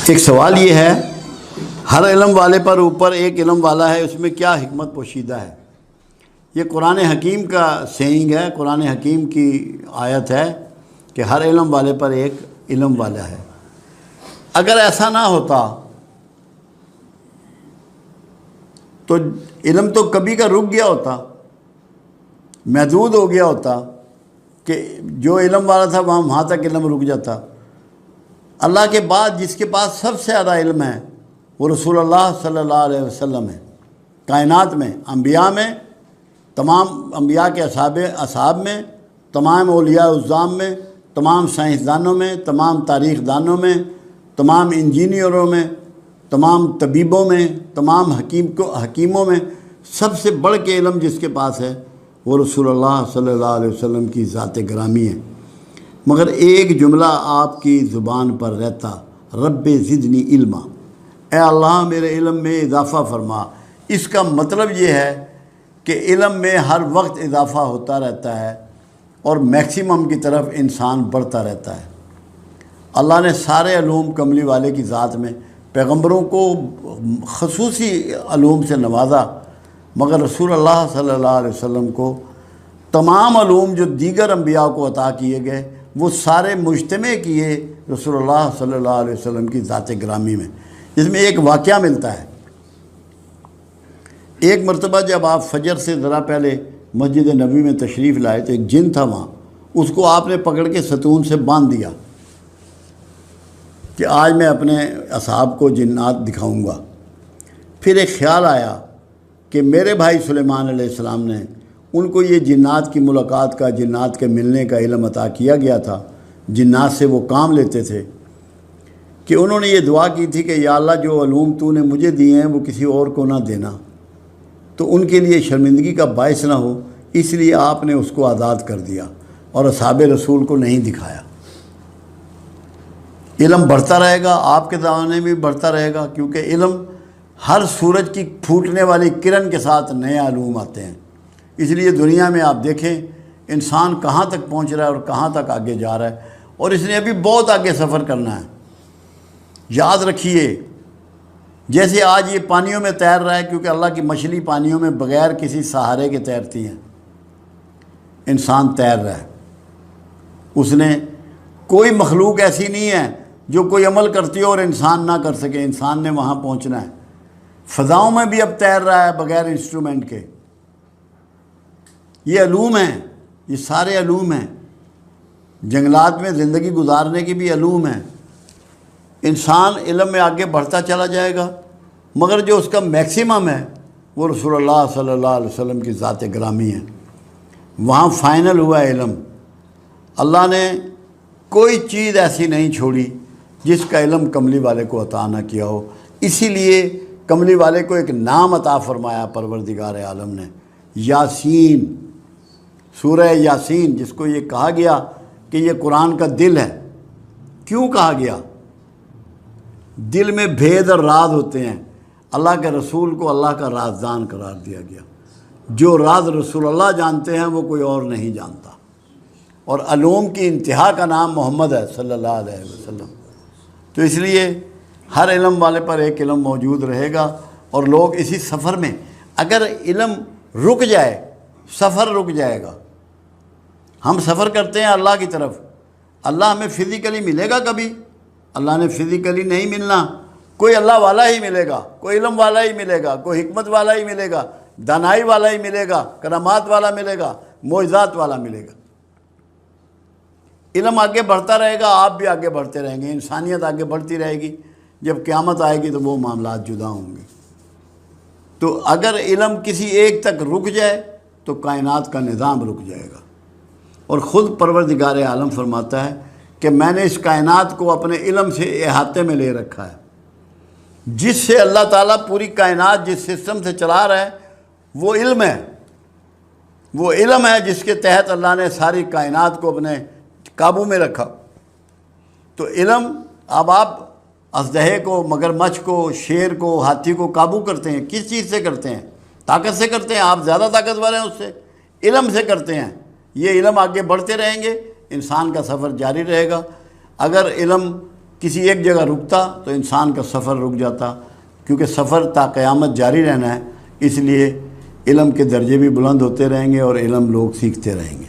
ایک سوال یہ ہے، ہر علم والے پر اوپر ایک علم والا ہے، اس میں کیا حکمت پوشیدہ ہے؟ یہ قرآن حکیم کا سینگ ہے، قرآن حکیم کی آیت ہے کہ ہر علم والے پر ایک علم والا ہے۔ اگر ایسا نہ ہوتا تو علم تو کبھی کا رک گیا ہوتا، محدود ہو گیا ہوتا کہ جو علم والا تھا وہاں تک علم رک جاتا۔ اللہ کے بعد جس کے پاس سب سے زیادہ علم ہے وہ رسول اللہ صلی اللہ علیہ وسلم ہے۔ کائنات میں، انبیاء میں، تمام انبیاء کے اصحاب میں، تمام اولیاء عظام میں، تمام سائنسدانوں میں، تمام تاریخ دانوں میں، تمام انجینئروں میں، تمام طبیبوں میں، تمام حکیموں میں سب سے بڑھ کے علم جس کے پاس ہے وہ رسول اللہ صلی اللہ علیہ وسلم کی ذات گرامی ہے۔ مگر ایک جملہ آپ کی زبان پر رہتا، رب زدنی علما، اے اللہ میرے علم میں اضافہ فرما۔ اس کا مطلب یہ ہے کہ علم میں ہر وقت اضافہ ہوتا رہتا ہے اور میکسیمم کی طرف انسان بڑھتا رہتا ہے۔ اللہ نے سارے علوم کملی والے کی ذات میں پیغمبروں کو خصوصی علوم سے نوازا، مگر رسول اللہ صلی اللہ علیہ وسلم کو تمام علوم جو دیگر انبیاء کو عطا کیے گئے وہ سارے مجتمع کیے رسول اللہ صلی اللہ علیہ وسلم کی ذات گرامی میں، جس میں ایک واقعہ ملتا ہے۔ ایک مرتبہ جب آپ فجر سے ذرا پہلے مسجد نبوی میں تشریف لائے تو ایک جن تھا وہاں، اس کو آپ نے پکڑ کے ستون سے باندھ دیا کہ آج میں اپنے اصحاب کو جنات دکھاؤں گا۔ پھر ایک خیال آیا کہ میرے بھائی سلیمان علیہ السلام نے ان کو یہ جنات کی ملاقات کا، جنات کے ملنے کا علم عطا کیا گیا تھا، جنات سے وہ کام لیتے تھے، کہ انہوں نے یہ دعا کی تھی کہ یا اللہ جو علوم تو نے مجھے دیے ہیں وہ کسی اور کو نہ دینا، تو ان کے لیے شرمندگی کا باعث نہ ہو، اس لیے آپ نے اس کو آزاد کر دیا اور اصحاب رسول کو نہیں دکھایا۔ علم بڑھتا رہے گا، آپ کے زمانے میں بھی بڑھتا رہے گا، کیونکہ علم ہر سورج کی پھوٹنے والی کرن کے ساتھ نئے علوم آتے ہیں۔ اس لیے دنیا میں آپ دیکھیں انسان کہاں تک پہنچ رہا ہے اور کہاں تک آگے جا رہا ہے، اور اس نے ابھی بہت آگے سفر کرنا ہے۔ یاد رکھیے جیسے آج یہ پانیوں میں تیر رہا ہے کیونکہ اللہ کی مچھلی پانیوں میں بغیر کسی سہارے کے تیرتی ہیں، انسان تیر رہا ہے۔ اس نے کوئی مخلوق ایسی نہیں ہے جو کوئی عمل کرتی ہو اور انسان نہ کر سکے، انسان نے وہاں پہنچنا ہے۔ فضاؤں میں بھی اب تیر رہا ہے بغیر انسٹرومنٹ کے۔ یہ علوم ہیں، یہ سارے علوم ہیں۔ جنگلات میں زندگی گزارنے کی بھی علوم ہیں۔ انسان علم میں آگے بڑھتا چلا جائے گا، مگر جو اس کا میکسیمم ہے وہ رسول اللہ صلی اللہ علیہ وسلم کی ذات گرامی ہے۔ وہاں فائنل ہوا ہے علم۔ اللہ نے کوئی چیز ایسی نہیں چھوڑی جس کا علم کملی والے کو عطا نہ کیا ہو، اسی لیے کملی والے کو ایک نام عطا فرمایا پروردگار عالم نے، یاسین، سورہ یاسین، جس کو یہ کہا گیا کہ یہ قرآن کا دل ہے۔ کیوں کہا گیا؟ دل میں بھید اور راز ہوتے ہیں، اللہ کے رسول کو اللہ کا رازدان قرار دیا گیا۔ جو راز رسول اللہ جانتے ہیں وہ کوئی اور نہیں جانتا، اور علوم کی انتہا کا نام محمد ہے صلی اللہ علیہ وسلم۔ تو اس لیے ہر علم والے پر ایک علم موجود رہے گا، اور لوگ اسی سفر میں، اگر علم رک جائے سفر رک جائے گا۔ ہم سفر کرتے ہیں اللہ کی طرف، اللہ ہمیں فزیکلی ملے گا کبھی؟ اللہ نے فزیکلی نہیں ملنا، کوئی اللہ والا ہی ملے گا، کوئی علم والا ہی ملے گا، کوئی حکمت والا ہی ملے گا، دانائی والا ہی ملے گا، کرامات والا ملے گا، معجزات والا ملے گا۔ علم آگے بڑھتا رہے گا، آپ بھی آگے بڑھتے رہیں گے، انسانیت آگے بڑھتی رہے گی۔ جب قیامت آئے گی تو وہ معاملات جدا ہوں گے۔ تو اگر علم کسی ایک تک رک جائے تو کائنات کا نظام رک جائے گا۔ اور خود پروردگار عالم فرماتا ہے کہ میں نے اس کائنات کو اپنے علم سے احاطے میں لے رکھا ہے۔ جس سے اللہ تعالیٰ پوری کائنات جس سسٹم سے چلا رہا ہے وہ علم ہے، وہ علم ہے جس کے تحت اللہ نے ساری کائنات کو اپنے قابو میں رکھا۔ تو علم، اب آپ اژدہے کو، مگرمچھ کو، شیر کو، ہاتھی کو قابو کرتے ہیں، کس چیز سے کرتے ہیں؟ طاقت سے کرتے ہیں؟ آپ زیادہ طاقتور ہیں اس سے؟ علم سے کرتے ہیں۔ یہ علم آگے بڑھتے رہیں گے، انسان کا سفر جاری رہے گا۔ اگر علم کسی ایک جگہ رکتا تو انسان کا سفر رک جاتا، کیونکہ سفر تا قیامت جاری رہنا ہے، اس لیے علم کے درجے بھی بلند ہوتے رہیں گے اور علم لوگ سیکھتے رہیں گے۔